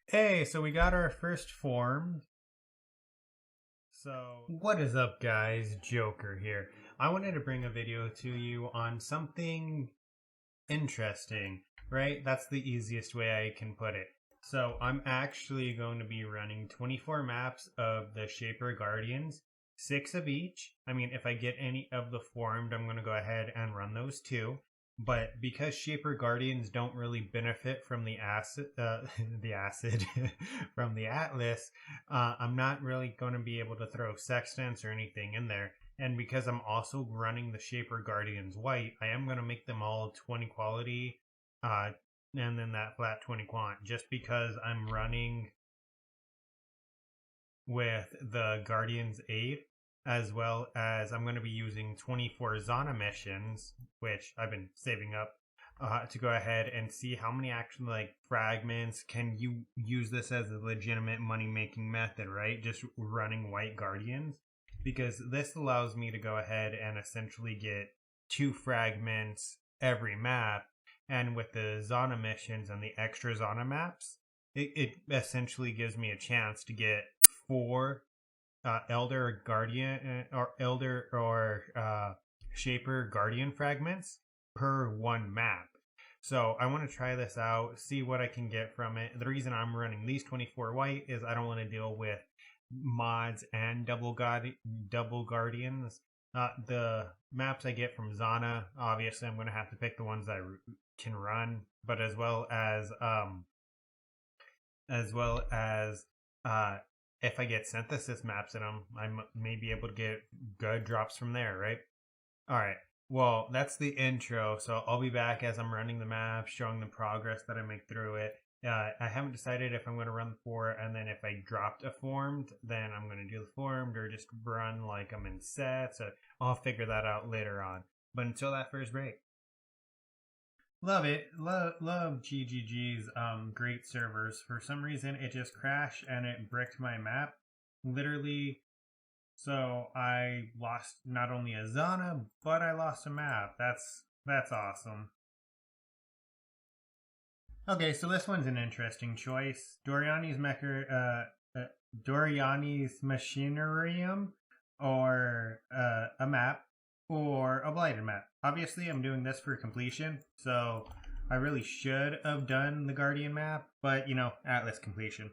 Hey, so we got our first form. So, what is up, guys? Joker here. I wanted to bring a video to you on something interesting, right? That's the easiest way I can put it. So, I'm actually going to be running 24 maps of the Shaper Guardians, 6 of each. I mean, if I get any of the formed, I'm going to go ahead and run those too. But because Shaper Guardians don't really benefit from the acid, the acid from the Atlas, I'm not really going to be able to throw Sextants or anything in there. And because I'm also running the Shaper Guardians white, I am going to make them all 20 quality, and then that flat 20 quant, just because I'm running with the Guardians 8, as well as I'm going to be using 24 Zana missions, which I've been saving up to go ahead and see how many actually like fragments can you use this as a legitimate money making method, right? Just running white Guardians, because this allows me to go ahead and essentially get 2 fragments every map. And with the Zana missions and the extra Zana maps, it essentially gives me a chance to get 4 Elder Guardian or Elder or Shaper Guardian fragments per 1 map. So I want to try this out, see what I can get from it. The reason I'm running these 24 white is I don't want to deal with mods and double guardians. The maps I get from Zana, obviously I'm going to have to pick the ones that I can run, but as well as if I get synthesis maps in them, I may be able to get good drops from there, right? All right. Well, that's the intro. So I'll be back as I'm running the map, showing the progress that I make through it. I haven't decided if I'm going to run the 4, and then if I dropped a formed, then I'm going to do the formed, or just run like I'm in sets. So I'll figure that out later on. But until that first break. Love it. Love GGG's great servers. For some reason, it just crashed and it bricked my map. Literally, so I lost not only a Zana, but I lost a map. That's awesome. Okay, so this one's an interesting choice. Doriani's Machinarium, or a map, or a blighted map. Obviously, I'm doing this for completion, so I really should have done the Guardian map, but Atlas completion.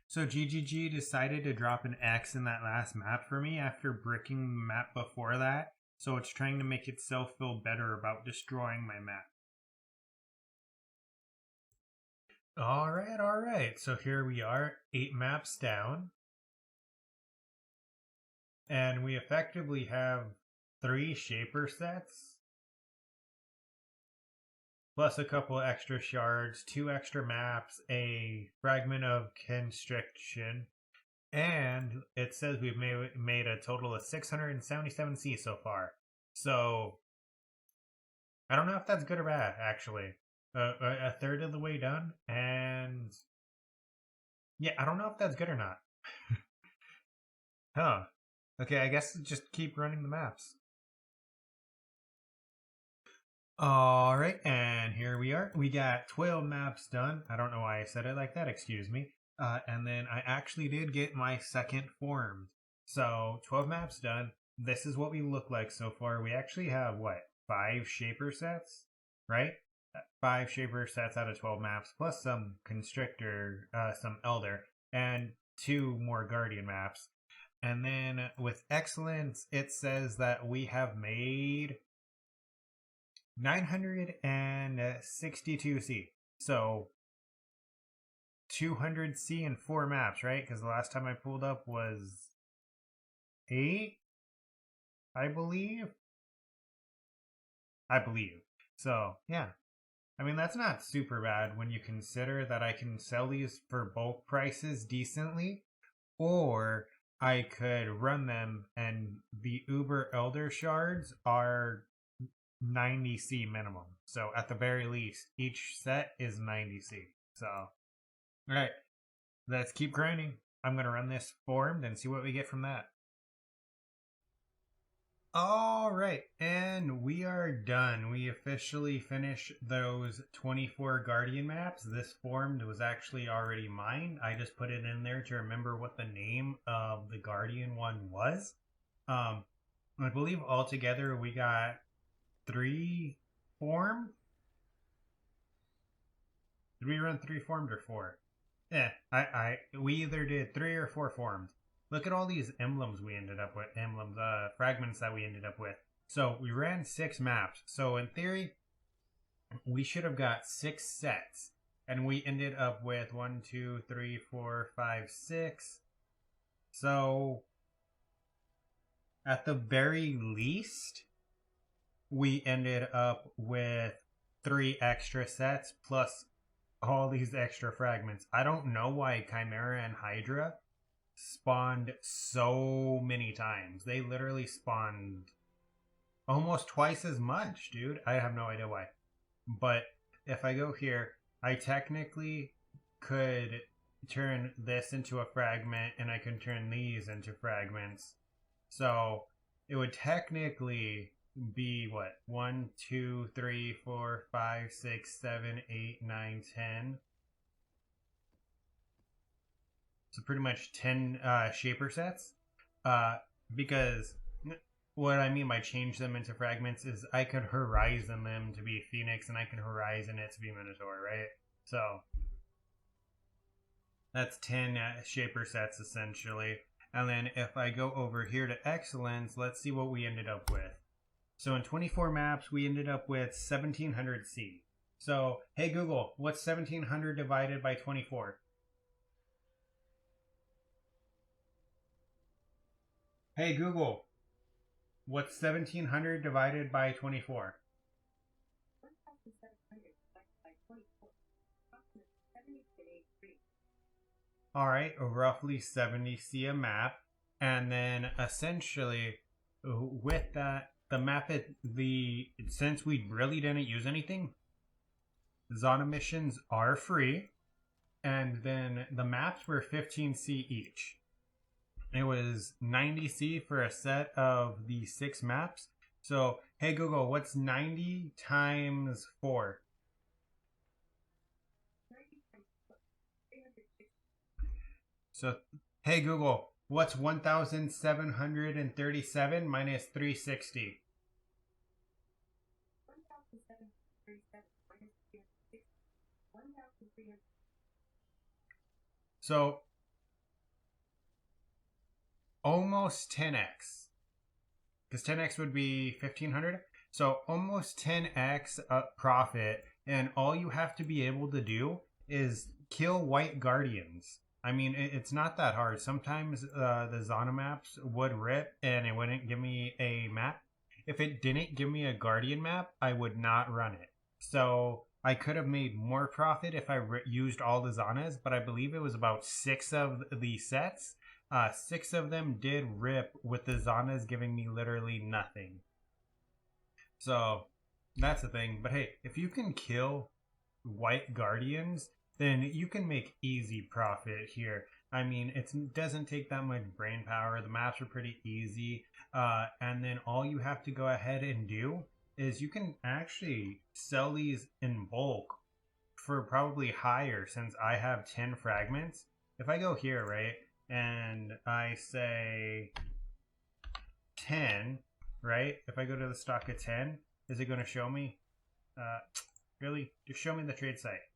So GGG decided to drop an X in that last map for me after bricking the map before that, so it's trying to make itself feel better about destroying my map. All right. So here we are, 8 maps down. And we effectively have 3 Shaper sets, plus a couple extra shards, 2 extra maps, a fragment of constriction, and it says we've made a total of 677 C so far. So I don't know if that's good or bad, actually. A third of the way done, and yeah, I don't know if that's good or not. Huh. Okay, I guess just keep running the maps. All right, and here we are. We got 12 maps done. I don't know why I said it like that, excuse me. And then I actually did get my second formed. So 12 maps done. This is what we look like so far. We actually have, what, 5 Shaper sets, right? 5 Shaper sets out of 12 maps, plus some Constrictor, some Elder, and 2 more Guardian maps. And then with Excellence, it says that we have made 962 C. So 200 C in 4 maps, right? Because the last time I pulled up was 8, I believe. So, yeah. I mean, that's not super bad when you consider that I can sell these for bulk prices decently, or I could run them, and the Uber Elder Shards are 90 C minimum. So at the very least, each set is 90 C. So, all right, let's keep grinding. I'm going to run this formed and see what we get from that. All right, and we are done. We officially finished those 24 Guardian maps. This form was actually already mine. I just put it in there to remember what the name of the Guardian one was. I believe altogether we got 3 formed. Did we run 3 formed or 4? Yeah, we either did 3 or 4 formed. Look at all these emblems we ended up with, fragments that we ended up with. So we ran 6 maps. So in theory, we should have got 6 sets. And we ended up with 1, 2, 3, 4, 5, 6. So at the very least, we ended up with 3 extra sets plus all these extra fragments. I don't know why Chimera and Hydra spawned so many times. They literally spawned almost twice as much, dude. I have no idea why. But if I go here, I technically could turn this into a fragment and I can turn these into fragments. So it would technically be what? 1, 2, 3, 4, 5, 6, 7, 8, 9, 10. So pretty much 10 shaper sets. Because what I mean by change them into fragments is I could horizon them to be Phoenix and I can horizon it to be Minotaur, right? So that's 10 shaper sets essentially. And then if I go over here to Excellence, let's see what we ended up with. So in 24 maps, we ended up with 1700 C. So, hey Google, what's 1700 divided by 24? Hey Google, what's 1700 divided by 24? All right, roughly 70 C a map. And then essentially with that, the map, since we really didn't use anything, Zona missions are free. And then the maps were 15 C each. It was 90 C for a set of the 6 maps. So, hey Google, what's 90 times 4? So, hey Google, what's 1737 minus 360? So, almost 10x. Because 10x would be 1500. So almost 10x profit. And all you have to be able to do is kill white guardians. I mean, it's not that hard. Sometimes the Zona maps would rip and it wouldn't give me a map. If it didn't give me a guardian map, I would not run it. So I could have made more profit if I used all the Zonas, but I believe it was about 6 of the sets. 6 of them did rip with the Zonas giving me literally nothing. So that's the thing. But hey, if you can kill white guardians, then you can make easy profit here. I mean, it doesn't take that much brain power. The maps are pretty easy. And then all you have to go ahead and do is you can actually sell these in bulk for probably higher, since I have 10 fragments. If I go here, right, and I say 10, right? If I go to the stock of 10, is it going to show me? Really? Just show me the trade site.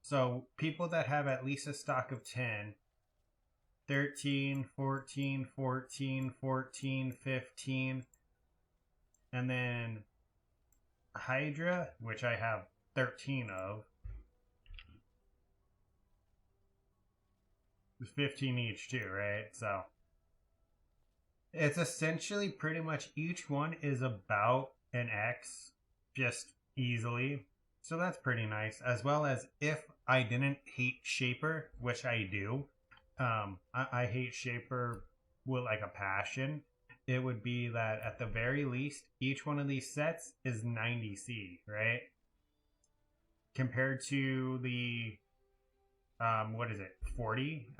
So people that have at least a stock of 10, 13, 14, 14, 14, 15, and then Hydra, which I have 13 of, 15 each too, right? So it's essentially pretty much each one is about an X, just easily. So that's pretty nice. As well as if I didn't hate Shaper, which I do, I hate Shaper with like a passion. It would be that at the very least, each one of these sets is 90 C, right? Compared to the what is it, 40?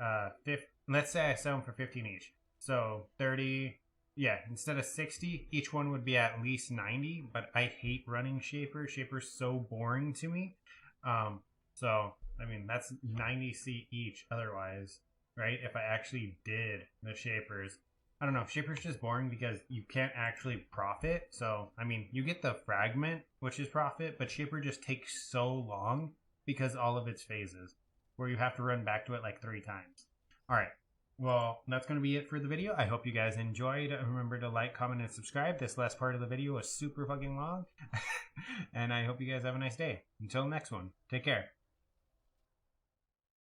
Let's say I sell them for 15 each. So 30, yeah, instead of 60, each one would be at least 90, but I hate running Shaper. Shaper's so boring to me. So, I mean, that's 90C each otherwise, right? If I actually did the Shapers. I don't know, Shaper's just boring because you can't actually profit. So, I mean, you get the fragment, which is profit, but Shaper just takes so long because all of its phases, where you have to run back to it like 3 times. All right. Well, that's going to be it for the video. I hope you guys enjoyed. Remember to like, comment, and subscribe. This last part of the video was super fucking long. And I hope you guys have a nice day. Until next one, take care.